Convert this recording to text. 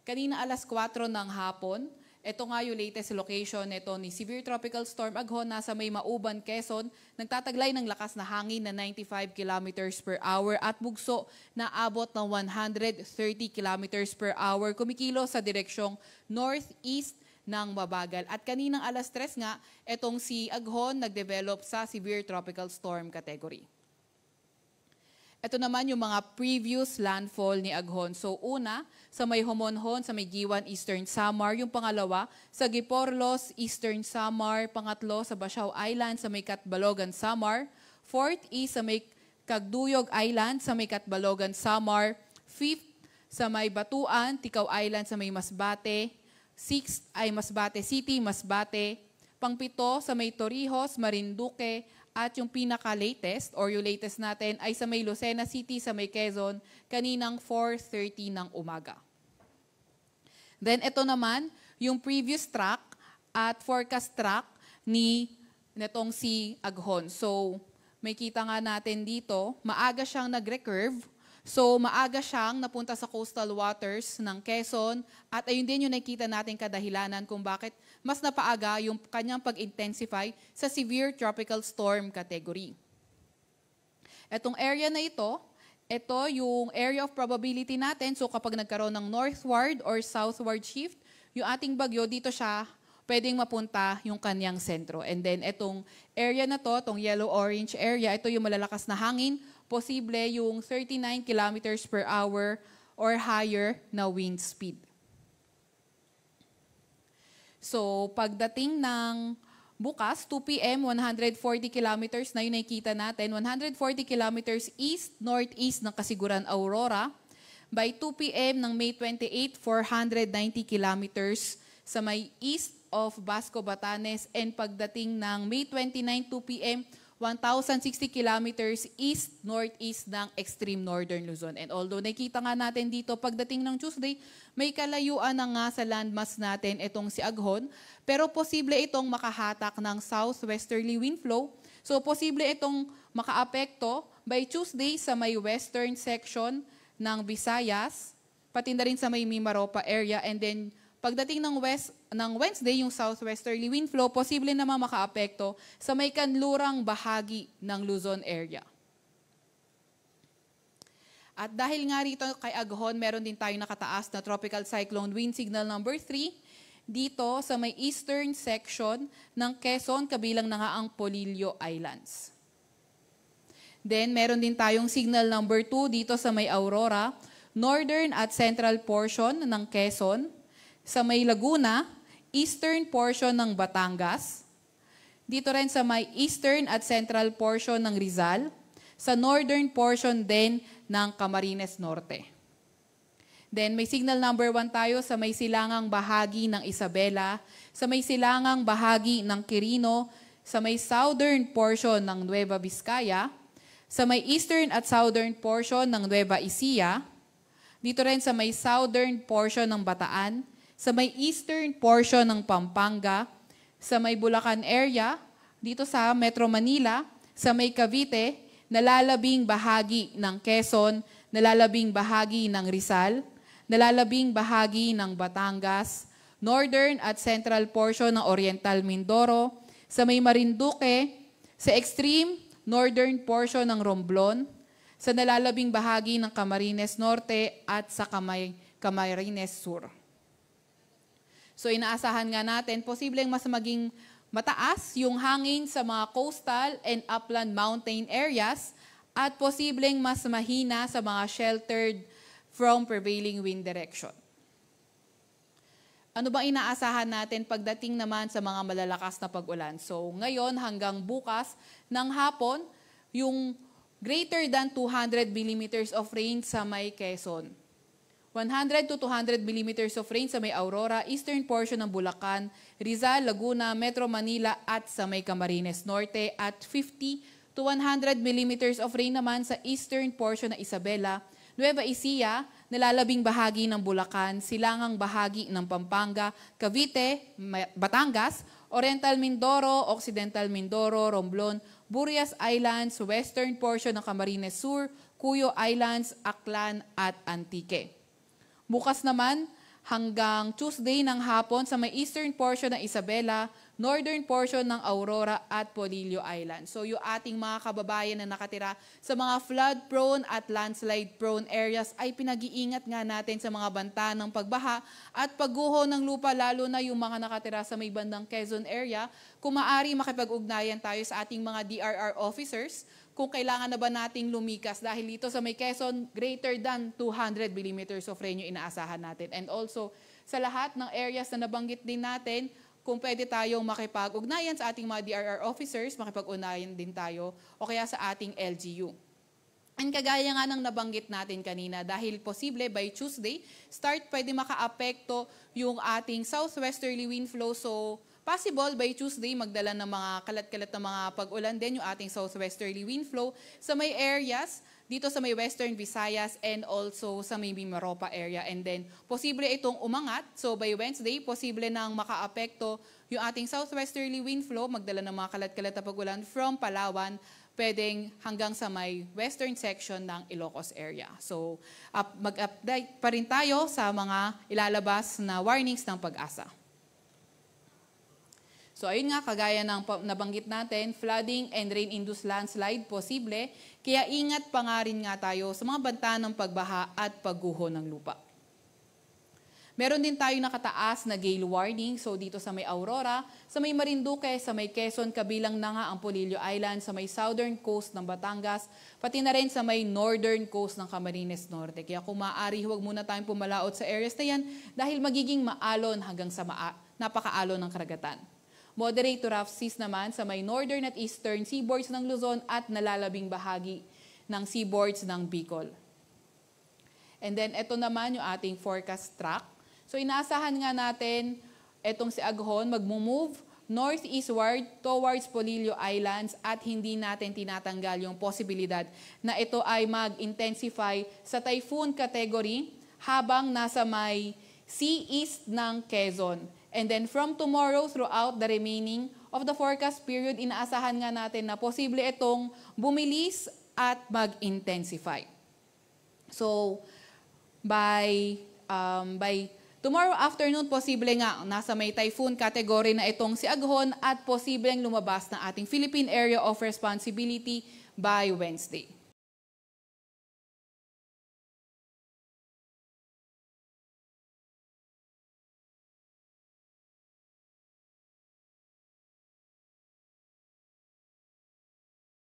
Kanina alas 4 ng hapon, ito nga yung latest location nito ni Severe Tropical Storm Aghon nasa may Mauban, Quezon. Nagtataglay ng lakas na hangin na 95 kilometers per hour at bugso na abot ng 130 kilometers per hour. Kumikilo sa direksyong northeast ng mabagal. At kaninang alas 3 nga, itong si Aghon nag-develop sa Severe Tropical Storm category. Ito naman yung mga previous landfall ni Aghon. So una, sa may Homonhon, sa may Giwan, Eastern Samar. Yung pangalawa, sa Giporlos, Eastern Samar. Pangatlo, sa Basiao Island, sa may Catbalogan, Samar. Fourth is sa may Cagduyog Island, sa may Catbalogan, Samar. Fifth, sa may Batuan, Ticao Island, sa may Masbate. Sixth ay Masbate City, Masbate. Pangpito, sa may Torrijos, Marinduque. At yung pinaka-latest or yung latest natin ay sa may Lucena City, sa may Quezon, kaninang 4:30 ng umaga. Then ito naman, yung previous track at forecast track ni netong si Aghon. So may kita nga natin dito, maaga siyang nag-recurve. So maaga siyang napunta sa coastal waters ng Quezon at ayun din yung nakita natin kadahilanan kung bakit mas napaaga yung kanyang pag-intensify sa severe tropical storm category. Etong area na ito yung area of probability natin. So kapag nagkaroon ng northward or southward shift, yung ating bagyo dito siya pwedeng mapunta yung kanyang sentro. And then itong area na to, itong yellow-orange area, ito yung malalakas na hangin, posible yung 39 kilometers per hour or higher na wind speed. So, pagdating ng bukas, 2 p.m., 140 kilometers na yun nakikita natin. 140 kilometers east-northeast ng Kasiguran, Aurora. By 2 p.m. ng May 28, 490 kilometers sa may east of Basco, Batanes. And pagdating ng May 29, 2 p.m., 1,060 kilometers east-northeast ng extreme northern Luzon. And although nakita nga natin dito, pagdating ng Tuesday, may kalayuan na nga sa landmass natin itong si Aghon, pero posible itong makahatak ng southwesterly wind flow. So posible itong makaapekto by Tuesday sa may western section ng Visayas, pati na rin sa may Mimaropa area, and then pagdating ng Wednesday, yung southwesterly wind flow, posible naman makaapekto sa may kanlurang bahagi ng Luzon area. At dahil nga rito kay Aghon, meron din tayong nakataas na tropical cyclone wind signal number 3 dito sa may eastern section ng Quezon, kabilang na nga ang Polillo Islands. Then meron din tayong signal number 2 dito sa may Aurora, northern at central portion ng Quezon, sa may Laguna, eastern portion ng Batangas, dito rin sa may eastern at central portion ng Rizal, sa northern portion din ng Camarines Norte. Then may signal number 1 tayo sa may silangang bahagi ng Isabela, sa may silangang bahagi ng Quirino, sa may southern portion ng Nueva Vizcaya, sa may eastern at southern portion ng Nueva Ecija, dito rin sa may southern portion ng Bataan, sa may eastern portion ng Pampanga, sa may Bulacan area, dito sa Metro Manila, sa may Cavite, nalalabing bahagi ng Quezon, nalalabing bahagi ng Rizal, nalalabing bahagi ng Batangas, northern at central portion ng Oriental Mindoro, sa may Marinduque, sa extreme northern portion ng Romblon, sa nalalabing bahagi ng Camarines Norte at sa Camarines Sur. So inaasahan nga natin, posibleng mas maging mataas yung hangin sa mga coastal and upland mountain areas at posibleng mas mahina sa mga sheltered from prevailing wind direction. Ano bang inaasahan natin pagdating naman sa mga malalakas na pag-ulan? So ngayon hanggang bukas ng hapon, yung greater than 200 millimeters of rain sa may Quezon. 100 to 200 millimeters of rain sa may Aurora, eastern portion ng Bulacan, Rizal, Laguna, Metro Manila at sa may Camarines Norte at 50 to 100 millimeters of rain naman sa eastern portion ng Isabela, Nueva Ecija, nalalabing bahagi ng Bulacan, silangang bahagi ng Pampanga, Cavite, Batangas, Oriental Mindoro, Occidental Mindoro, Romblon, Burias Islands, western portion ng Camarines Sur, Cuyo Islands, Aklan at Antique. Bukas naman, hanggang Tuesday ng hapon sa may eastern portion ng Isabela, northern portion ng Aurora at Polillo Island. So yung ating mga kababayan na nakatira sa mga flood-prone at landslide-prone areas ay pinag-iingat nga natin sa mga banta ng pagbaha at pagguho ng lupa, lalo na yung mga nakatira sa may bandang Quezon area. Kung maaari, makipag-ugnayan tayo sa ating mga DRR officers kung kailangan na ba nating lumikas dahil dito sa may Quezon, greater than 200 millimeters of rain yung inaasahan natin. And also, sa lahat ng areas na nabanggit din natin, kung pwede tayong makipag-ugnayan sa ating mga DRR officers, makipag-ugnayan din tayo o kaya sa ating LGU. And kagaya nga ng nabanggit natin kanina, dahil posible by Tuesday, pwede maka-apekto yung ating southwesterly wind flow. So, possible by Tuesday, magdala ng mga kalat-kalat na mga pag-ulan din yung ating southwesterly wind flow sa may areas dito sa may Western Visayas and also sa may Mimaropa area. And then, posible itong umangat. So, by Wednesday, posible nang maka-apekto yung ating southwesterly wind flow, magdala ng mga kalat-kalat na pag-ulan from Palawan, pwedeng hanggang sa may western section ng Ilocos area. So, mag-update pa rin tayo sa mga ilalabas na warnings ng Pag-asa. So ayun nga, kagaya ng nabanggit natin, flooding and rain-induced landslide posible, kaya ingat pa nga rin nga tayo sa mga banta ng pagbaha at pagguho ng lupa. Meron din tayo nakataas na gale warning, so dito sa may Aurora, sa may Marinduque, sa may Quezon, kabilang na nga ang Polillo Island, sa may southern coast ng Batangas, pati na rin sa may northern coast ng Camarines Norte. Kaya kung maaari, huwag muna tayong pumalaot sa areas na yan dahil magiging maalon hanggang sa napakaalon ng karagatan. Moderate to rough seas naman sa may northern at eastern seaboards ng Luzon at nalalabing bahagi ng seaboards ng Bicol. And then, ito naman yung ating forecast track. So, inaasahan nga natin itong si Aghon mag-move northeastward towards Polillo Islands at hindi natin tinatanggal yung posibilidad na ito ay mag-intensify sa typhoon category habang nasa may sea east ng Quezon. And then from tomorrow throughout the remaining of the forecast period, inaasahan nga natin na posible itong bumilis at mag-intensify. So, by tomorrow afternoon, posible nga nasa may typhoon category na itong si Aghon at posibleng lumabas na ating Philippine Area of Responsibility by Wednesday.